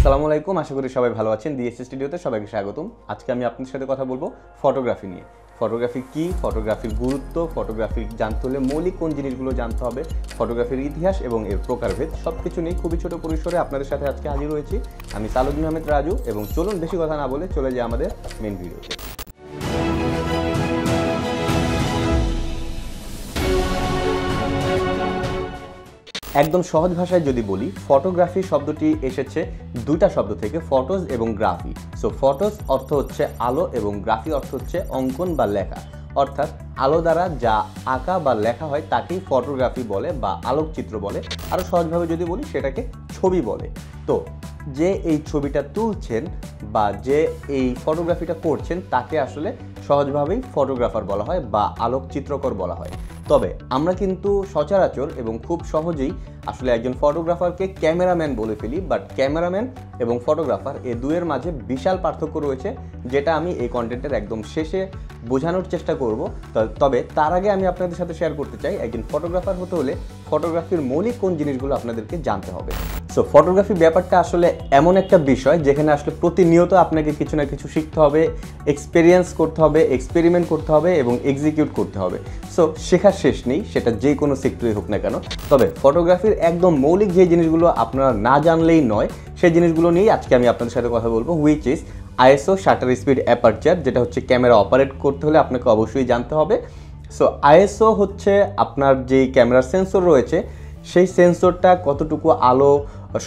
আসসালামু আলাইকুম, আশা করি সবাই ভালো আছেন। ডিএসসি স্টুডিওতে সবাইকে স্বাগতম। আজকে আমি আপনাদের সাথে কথা বলবো ফটোগ্রাফি নিয়ে। ফটোগ্রাফি কি, ফটোগ্রাফির গুরুত্ব, ফটোগ্রাফি জানতে হলে মৌলিক কোন জিনিসগুলো জানতে হবে, ফটোগ্রাফির ইতিহাস এবং এর প্রকারভেদ সব কিছু নিয়ে খুবই ছোট পরিসরে আপনাদের সাথে আজকে হাজির হয়েছি। আমি সালুদ্দিন আহমেদ রাজু, এবং চলুন বেশি কথা না বলে চলে যাই আমাদের মেন ভিডিওতে। একদম সহজ ভাষায় যদি বলি, ফটোগ্রাফি শব্দটি এসেছে দুইটা শব্দ থেকে, ফটোজ এবং গ্রাফি। সো ফটোজ অর্থ হচ্ছে আলো এবং গ্রাফি অর্থ হচ্ছে অঙ্কন বা লেখা, অর্থাৎ আলো দ্বারা যা আঁকা বা লেখা হয় তাকেই ফটোগ্রাফি বলে বা আলোকচিত্র বলে। আরও সহজভাবে যদি বলি সেটাকে ছবি বলে। তো যে এই ছবিটা তুলছেন বা যে এই ফটোগ্রাফিটা করছেন তাকে আসলে সহজভাবেই ফটোগ্রাফার বলা হয় বা আলোকচিত্রকর বলা হয়। তবে আমরা কিন্তু সচরাচর এবং খুব সহজেই আসলে একজন ফটোগ্রাফারকে ক্যামেরাম্যান বলে ফেলি, বাট ক্যামেরাম্যান এবং ফটোগ্রাফার এই দুয়ের মাঝে বিশাল পার্থক্য রয়েছে, যেটা আমি এই কন্টেন্টের একদম শেষে বোঝানোর চেষ্টা করব। তবে তার আগে আমি আপনাদের সাথে শেয়ার করতে চাই, একজন ফটোগ্রাফার হতে হলে ফটোগ্রাফির মৌলিক কোন জিনিসগুলো আপনাদেরকে জানতে হবে। সো ফটোগ্রাফি ব্যাপারটা আসলে এমন একটা বিষয় যেখানে আসলে প্রতিনিয়ত আপনাকে কিছু না কিছু শিখতে হবে, এক্সপেরিয়েন্স করতে হবে, এক্সপেরিমেন্ট করতে হবে এবং এক্সিকিউট করতে হবে। সো শেখার শেষ নেই, সেটা যে কোনো সেক্টরে হোক না কেন। তবে ফটোগ্রাফির একদম মৌলিক যে জিনিসগুলো আপনারা না জানলেই নয়, সেই জিনিসগুলো নিয়েই আজকে আমি আপনাদের সাথে কথা বলবো, which is ISO, shutter speed, aperture, যেটা হচ্ছে ক্যামেরা অপারেট করতে হলে আপনাকে অবশ্যই জানতে হবে। সো আইএসও হচ্ছে আপনার যেই ক্যামেরার সেন্সর রয়েছে, সেই সেন্সরটা কতটুকু আলো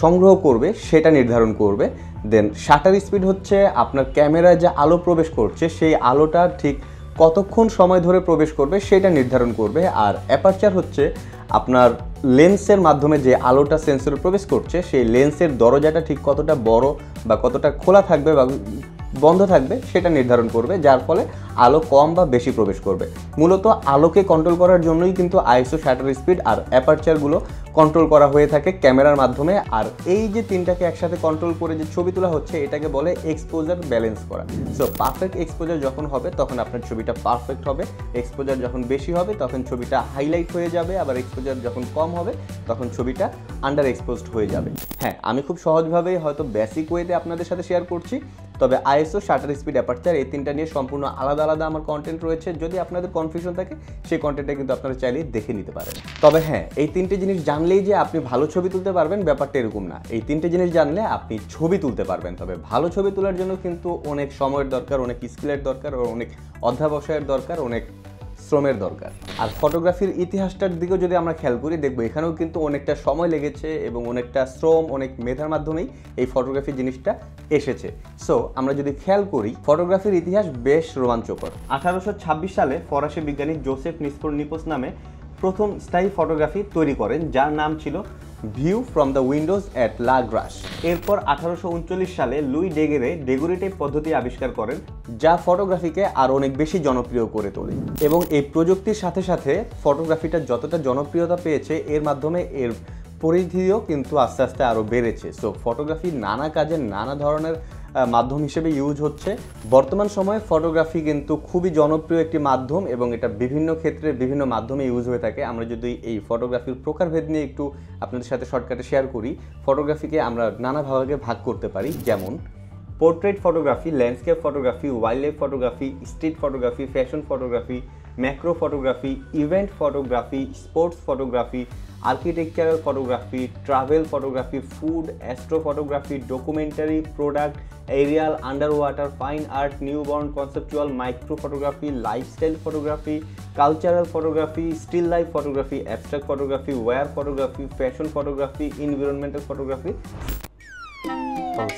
সংগ্রহ করবে সেটা নির্ধারণ করবে। দেন শাটার স্পিড হচ্ছে আপনার ক্যামেরায় যে আলো প্রবেশ করছে সেই আলোটা ঠিক কতক্ষণ সময় ধরে প্রবেশ করবে সেটা নির্ধারণ করবে। আর অ্যাপারচার হচ্ছে আপনার লেন্সের মাধ্যমে যে আলোটা সেন্সরে প্রবেশ করছে সেই লেন্সের দরজাটা ঠিক কতটা বড় বা কতটা খোলা থাকবে বা বন্ধ থাকবে সেটা নির্ধারণ করবে, যার ফলে আলো কম বা বেশি প্রবেশ করবে। মূলত আলোকে কন্ট্রোল করার জন্যই কিন্তু আইএসও, শাটার স্পিড আর অ্যাপারচারগুলো কন্ট্রোল করা হয়ে থাকে ক্যামেরার মাধ্যমে। আর এই যে তিনটাকে একসাথে কন্ট্রোল করে যে ছবি তোলা হচ্ছে, এটাকে বলে এক্সপোজার ব্যালেন্স করা। সো পারফেক্ট এক্সপোজার যখন হবে তখন আপনার ছবিটা পারফেক্ট হবে, এক্সপোজার যখন বেশি হবে তখন ছবিটা হাইলাইট হয়ে যাবে, আবার এক্সপোজার যখন কম হবে তখন ছবিটা আন্ডার এক্সপোজড হয়ে যাবে। হ্যাঁ, আমি খুব সহজভাবেই হয়তো বেসিক ওয়েতে আপনাদের সাথে শেয়ার করছি, তবে আইএসও, শাটার স্পিড, অ্যাপারচার এই তিনটা নিয়ে সম্পূর্ণ আলাদা আলাদা আমার কন্টেন্ট রয়েছে। যদি আপনাদের কনফিউশন থাকে সেই কন্টেন্টটা কিন্তু আপনারা চাইলেই দেখে নিতে পারেন। তবে হ্যাঁ, এই তিনটে জিনিস জানলেই যে আপনি ভালো ছবি তুলতে পারবেন ব্যাপারটা এরকম না। এই তিনটে জিনিস জানলে আপনি ছবি তুলতে পারবেন, তবে ভালো ছবি তোলার জন্য কিন্তু অনেক সময়ের দরকার, অনেক স্কিলের দরকার, অনেক অধ্যাবসায়ের দরকার, অনেক শ্রমের দরকার। আর ফটোগ্রাফির ইতিহাসটার দিকেও যদি আমরা খেয়াল করি, দেখবো এখানেও কিন্তু অনেকটা সময় লেগেছে এবং অনেকটা শ্রম, অনেক মেধার মাধ্যমেই এই ফটোগ্রাফি জিনিসটা এসেছে। সো আমরা যদি খেয়াল করি, ফটোগ্রাফির ইতিহাস বেশ রোমাঞ্চকর। 1826 সালে ফরাসি বিজ্ঞানী জোসেফ নিপোস নামে প্রথম স্থায়ী ফটোগ্রাফি তৈরি করেন, যার নাম ছিল view from the Windows at লা গ্রাস। এরপর 1839 সালে লুই ডেগেরে ডেকোরেটিভ পদ্ধতি আবিষ্কার করেন, যা ফটোগ্রাফিকে আরও অনেক বেশি জনপ্রিয় করে তোলে। এবং এই প্রযুক্তির সাথে সাথে ফটোগ্রাফিটা যতটা জনপ্রিয়তা পেয়েছে, এর মাধ্যমে এর পরিধিও কিন্তু আস্তে আস্তে আরও বেড়েছে। সো ফটোগ্রাফি নানা কাজে নানা ধরনের মাধ্যম হিসেবে ইউজ হচ্ছে। বর্তমান সময়ে ফটোগ্রাফি কিন্তু খুবই জনপ্রিয় একটি মাধ্যম এবং এটা বিভিন্ন ক্ষেত্রে বিভিন্ন মাধ্যমে ইউজ হয়ে থাকে। আমরা যদি এই ফটোগ্রাফির প্রকারভেদ নিয়ে একটু আপনাদের সাথে শর্টকাটে শেয়ার করি, ফটোগ্রাফিকে আমরা নানা ভাগে ভাগ করতে পারি, যেমন portrait photography, landscape photography, wildlife photography, street photography, fashion photography, macro photography, event photography, sports photography, architectural photography, travel photography, food, astro photography, documentary, product, aerial, underwater, fine art, newborn, conceptual, micro photography, lifestyle photography, cultural photography, still life photography, abstract photography, war photography, fashion photography, environmental photography.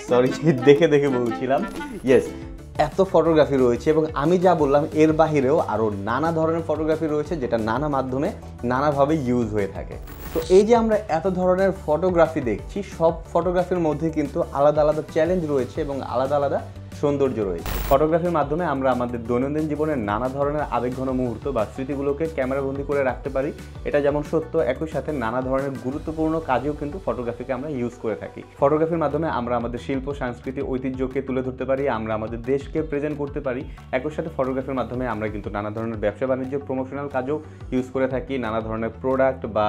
Sorry, দেখে বলছিলাম। Yes, এত photography রয়েছে এবং আমি যা বললাম এর বাহিরেও আরও নানা ধরনের ফটোগ্রাফি রয়েছে, যেটা নানা মাধ্যমে নানাভাবে ইউজ হয়ে থাকে। তো এই যে আমরা এত ধরনের ফটোগ্রাফি দেখছি, সব ফটোগ্রাফির মধ্যে কিন্তু আলাদা আলাদা চ্যালেঞ্জ রয়েছে এবং আলাদা আলাদা সৌন্দর্য রয়েছে। ফটোগ্রাফির মাধ্যমে আমরা আমাদের দৈনন্দিন জীবনের নানা ধরনের আবেগঘন মুহূর্ত বা স্মৃতিগুলোকে ক্যামেরাবন্দি করে রাখতে পারি। এটা যেমন সত্য, একই সাথে নানা ধরনের গুরুত্বপূর্ণ কাজেও কিন্তু ফটোগ্রাফিকে আমরা ইউজ করে থাকি। ফটোগ্রাফির মাধ্যমে আমরা আমাদের শিল্প, সংস্কৃতি, ঐতিহ্যকে তুলে ধরতে পারি, আমরা আমাদের দেশকে প্রেজেন্ট করতে পারি। একই সাথে ফটোগ্রাফির মাধ্যমে আমরা কিন্তু নানা ধরনের ব্যবসা বাণিজ্য, প্রমোশনাল কাজও ইউজ করে থাকি, নানা ধরনের প্রোডাক্ট বা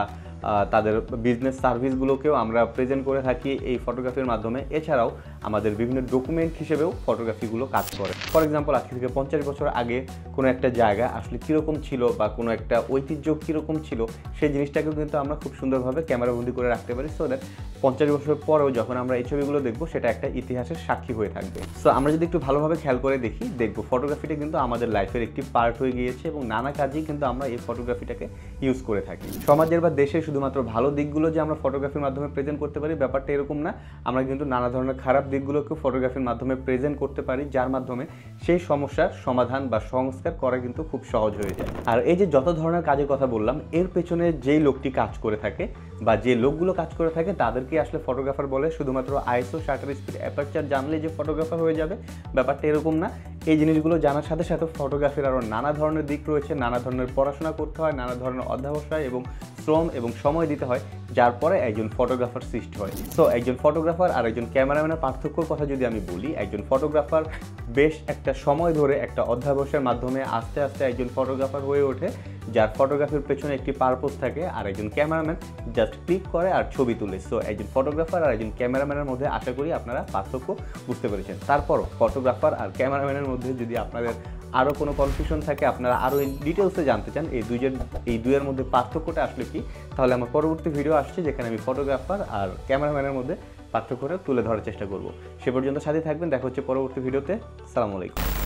তাদের বিজনেস সার্ভিসগুলোকেও আমরা প্রেজেন্ট করে থাকি এই ফটোগ্রাফির মাধ্যমে। এছাড়াও আমাদের বিভিন্ন ডকুমেন্ট হিসেবেও ফটোগ্রাফিগুলো কাজ করে। ফর এক্সাম্পল, আজ থেকে 50 বছর আগে কোনো একটা জায়গা আসলে কীরকম ছিল বা কোনো একটা ঐতিহ্য কীরকম ছিল সেই জিনিসটাকেও কিন্তু আমরা খুব সুন্দরভাবে ক্যামেরাবন্দি করে রাখতে পারি, সো দ্যাট 50 বছর পরেও যখন আমরা এই ছবিগুলো দেখবো সেটা একটা ইতিহাসের সাক্ষী হয়ে থাকবে। সো আমরা যদি একটু ভালোভাবে খেয়াল করে দেখবো ফটোগ্রাফিটা কিন্তু আমাদের লাইফের একটি পার্ট হয়ে গিয়েছে এবং নানা কাজেই কিন্তু আমরা এই ফটোগ্রাফিটাকে ইউজ করে থাকি। সমাজের বা দেশের শুধুমাত্র ভালো দিকগুলো যে আমরা ফটোগ্রাফির মাধ্যমে প্রেজেন্ট করতে পারি ব্যাপারটা এরকম না, আমরা কিন্তু নানা ধরনের খারাপ দিকগুলোকেও ফটোগ্রাফির মাধ্যমে প্রেজেন্ট করতে পারি, যার মাধ্যমে সেই সমস্যার সমাধান বা সংস্কার করা কিন্তু খুব সহজ হয়ে যায়। আর এই যে যত ধরনের কাজের কথা বললাম, এর পেছনে যেই লোকটি কাজ করে থাকে বা যে লোকগুলো কাজ করে থাকে তাদেরকে আসলে ফটোগ্রাফার বলে। শুধুমাত্র আইএসও, শাটার স্পিড, অ্যাপারচার জানলে যে ফটোগ্রাফার হয়ে যাবে ব্যাপারটা এরকম না। এই জিনিসগুলো জানার সাথে সাথে ফটোগ্রাফির আরও নানা ধরনের দিক রয়েছে, নানা ধরনের পড়াশোনা করতে হয়, নানা ধরনের অধ্যবসায় এবং শ্রম এবং সময় দিতে হয়, যার পরে একজন ফটোগ্রাফার সৃষ্টি হয়। সো একজন ফটোগ্রাফার আর একজন ক্যামেরাম্যানের পার্থক্যর কথা যদি আমি বলি, একজন ফটোগ্রাফার বেশ একটা সময় ধরে একটা অধ্যবসায়ের মাধ্যমে আস্তে আস্তে একজন ফটোগ্রাফার হয়ে ওঠে, যার ফটোগ্রাফির পেছনে একটি পারপোজ থাকে। আর একজন ক্যামেরাম্যান জাস্ট ক্লিক করে আর ছবি তুলে। সো একজন ফটোগ্রাফার আর একজন ক্যামেরাম্যানের মধ্যে আশা করি আপনারা পার্থক্য বুঝতে পেরেছেন। তারপরও ফটোগ্রাফার আর ক্যামেরাম্যানের মধ্যে যদি আপনাদের আরও কোনো কনফিউশন থাকে, আপনারা আরও ডিটেলসে জানতে চান এই দুইয়ের মধ্যে পার্থক্যটা আসলে কি, তাহলে আমার পরবর্তী ভিডিও আসছে যেখানে আমি ফটোগ্রাফার আর ক্যামেরাম্যানের মধ্যে পার্থক্যটা তুলে ধরার চেষ্টা করব। সে পর্যন্ত সাথে থাকবেন, দেখা হচ্ছে পরবর্তী ভিডিওতে। আসসালামু আলাইকুম।